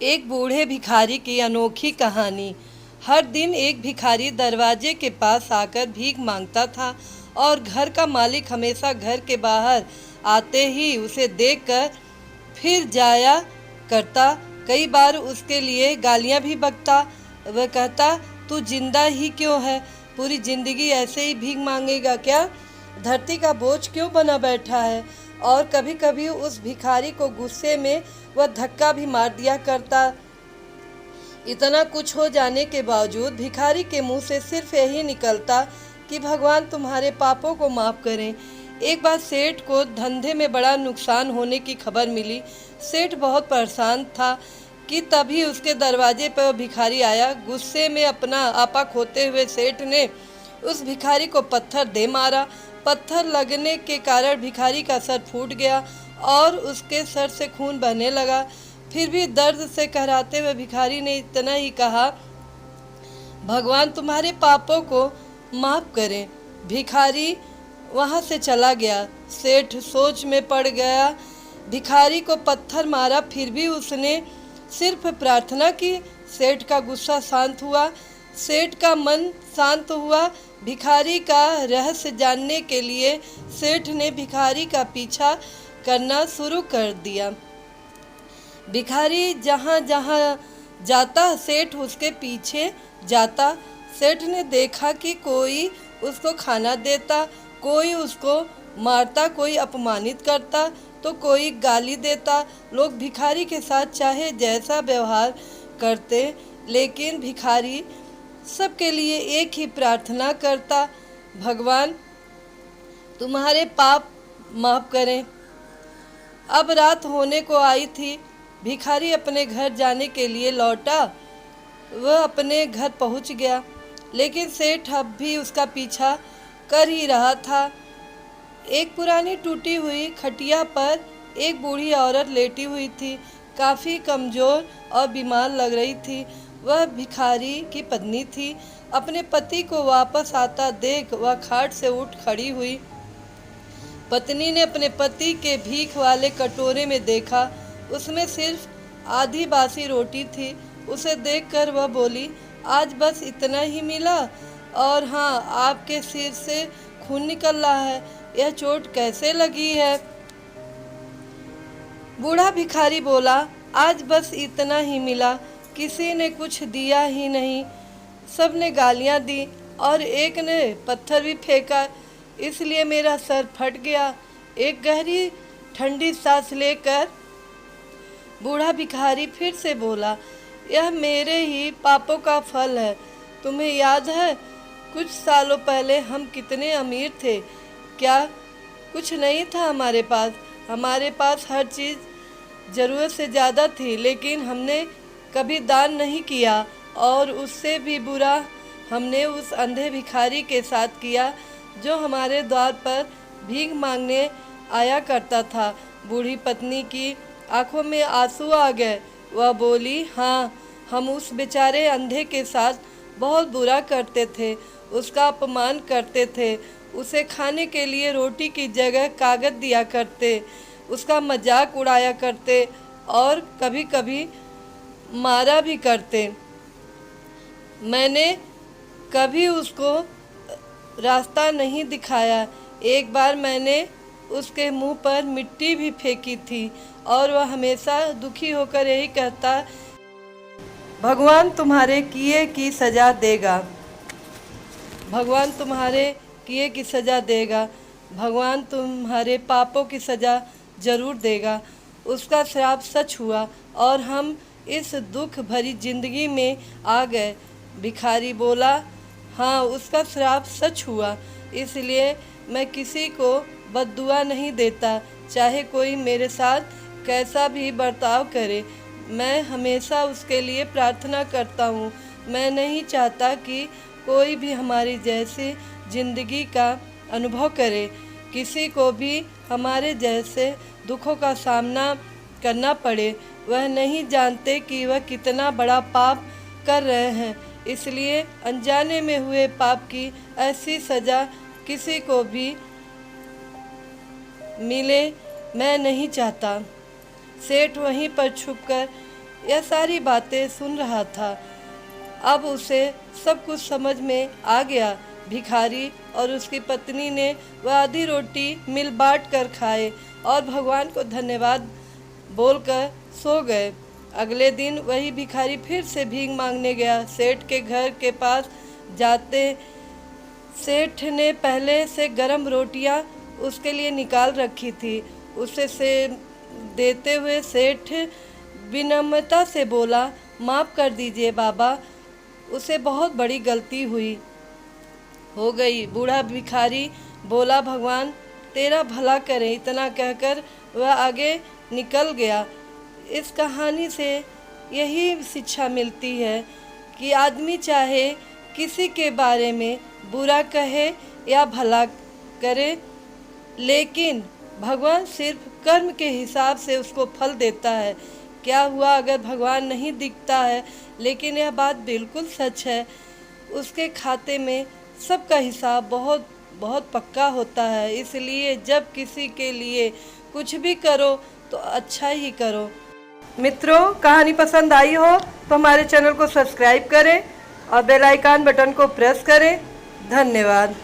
एक बूढ़े भिखारी की अनोखी कहानी। हर दिन एक भिखारी दरवाजे के पास आकर भीख मांगता था और घर का मालिक हमेशा घर के बाहर आते ही उसे देखकर फिर जाया करता। कई बार उसके लिए गालियां भी बकता। वह कहता, तू जिंदा ही क्यों है? पूरी जिंदगी ऐसे ही भीख मांगेगा क्या? धरती का बोझ क्यों बना बैठा है? और कभी कभी उस भिखारी को गुस्से में वह धक्का भी मार दिया करता। इतना कुछ हो जाने के बावजूद भिखारी के मुंह से सिर्फ यही निकलता कि भगवान तुम्हारे पापों को माफ़ करें। एक बार सेठ को धंधे में बड़ा नुकसान होने की खबर मिली। सेठ बहुत परेशान था कि तभी उसके दरवाजे पर भिखारी आया। गुस्से में अपना आपा खोते हुए सेठ ने उस भिखारी को पत्थर दे मारा। पत्थर लगने के कारण भिखारी का सर फूट गया और उसके सर से खून बहने लगा। फिर भी दर्द से कहराते हुए भिखारी ने इतना ही कहा, भगवान तुम्हारे पापों को माफ़ करें। भिखारी वहाँ से चला गया। सेठ सोच में पड़ गया। भिखारी को पत्थर मारा, फिर भी उसने सिर्फ प्रार्थना की। सेठ का गुस्सा शांत हुआ, सेठ का मन शांत हुआ। भिखारी का रहस्य जानने के लिए सेठ ने भिखारी का पीछा करना शुरू कर दिया। भिखारी जहाँ जहाँ जाता सेठ उसके पीछे जाता। सेठ ने देखा कि कोई उसको खाना देता, कोई उसको मारता, कोई अपमानित करता तो कोई गाली देता। लोग भिखारी के साथ चाहे जैसा व्यवहार करते, लेकिन भिखारी सबके लिए एक ही प्रार्थना करता, भगवान तुम्हारे पाप माफ़ करें। अब रात होने को आई थी। भिखारी अपने घर जाने के लिए लौटा। वह अपने घर पहुंच गया, लेकिन सेठ अब भी उसका पीछा कर ही रहा था। एक पुरानी टूटी हुई खटिया पर एक बूढ़ी औरत लेटी हुई थी। काफ़ी कमज़ोर और बीमार लग रही थी। वह भिखारी की पत्नी थी। अपने पति को वापस आता देख वह खाट से उठ खड़ी हुई। पत्नी ने अपने पति के भीख वाले कटोरे में देखा, उसमें सिर्फ आधी बासी रोटी थी। उसे देखकर वह बोली, आज बस इतना ही मिला? और हाँ, आपके सिर से खून निकल रहा है, यह चोट कैसे लगी है? बूढ़ा भिखारी बोला, आज बस इतना ही मिला, किसी ने कुछ दिया ही नहीं। सब ने गालियाँ दी और एक ने पत्थर भी फेंका, इसलिए मेरा सर फट गया। एक गहरी ठंडी सांस लेकर बूढ़ा भिखारी फिर से बोला, यह मेरे ही पापों का फल है। तुम्हें याद है कुछ सालों पहले हम कितने अमीर थे? क्या कुछ नहीं था हमारे पास? हमारे पास हर चीज़ ज़रूरत से ज़्यादा थी, लेकिन हमने कभी दान नहीं किया। और उससे भी बुरा हमने उस अंधे भिखारी के साथ किया जो हमारे द्वार पर भीख मांगने आया करता था। बूढ़ी पत्नी की आंखों में आंसू आ गए। वह बोली, हाँ, हम उस बेचारे अंधे के साथ बहुत बुरा करते थे, उसका अपमान करते थे, उसे खाने के लिए रोटी की जगह कागज़ दिया करते, उसका मजाक उड़ाया करते और कभी कभी मारा भी करते। मैंने कभी उसको रास्ता नहीं दिखाया। एक बार मैंने उसके मुंह पर मिट्टी भी फेंकी थी और वह हमेशा दुखी होकर यही कहता, भगवान तुम्हारे किए की सज़ा देगा, भगवान तुम्हारे किए की सज़ा देगा, भगवान तुम्हारे पापों की सज़ा ज़रूर देगा। उसका श्राप सच हुआ और हम इस दुख भरी जिंदगी में आ गए। भिखारी बोला, हाँ, उसका श्राप सच हुआ, इसलिए मैं किसी को बद्दुआ नहीं देता, चाहे कोई मेरे साथ कैसा भी बर्ताव करे। मैं हमेशा उसके लिए प्रार्थना करता हूँ। मैं नहीं चाहता कि कोई भी हमारी जैसी ज़िंदगी का अनुभव करे, किसी को भी हमारे जैसे दुखों का सामना करना पड़े। वह नहीं जानते कि वह कितना बड़ा पाप कर रहे हैं, इसलिए अनजाने में हुए पाप की ऐसी सज़ा किसी को भी मिले मैं नहीं चाहता। सेठ वहीं पर छुपकर यह सारी बातें सुन रहा था। अब उसे सब कुछ समझ में आ गया। भिखारी और उसकी पत्नी ने वह आधी रोटी मिल बांट कर खाए और भगवान को धन्यवाद बोलकर सो गए। अगले दिन वही भिखारी फिर से भीख मांगने गया। सेठ के घर के पास जाते सेठ ने पहले से गरम रोटियां उसके लिए निकाल रखी थी। उसे से देते हुए सेठ विनम्रता से बोला, माफ़ कर दीजिए बाबा, उसे बहुत बड़ी गलती हो गई। बूढ़ा भिखारी बोला, भगवान तेरा भला करे। इतना कहकर वह आगे निकल गया। इस कहानी से यही शिक्षा मिलती है कि आदमी चाहे किसी के बारे में बुरा कहे या भला करे, लेकिन भगवान सिर्फ कर्म के हिसाब से उसको फल देता है। क्या हुआ अगर भगवान नहीं दिखता है, लेकिन यह बात बिल्कुल सच है, उसके खाते में सबका हिसाब बहुत बहुत पक्का होता है। इसलिए जब किसी के लिए कुछ भी करो तो अच्छा ही करो। मित्रों, कहानी पसंद आई हो तो हमारे चैनल को सब्सक्राइब करें और बेल आइकन बटन को प्रेस करें। धन्यवाद।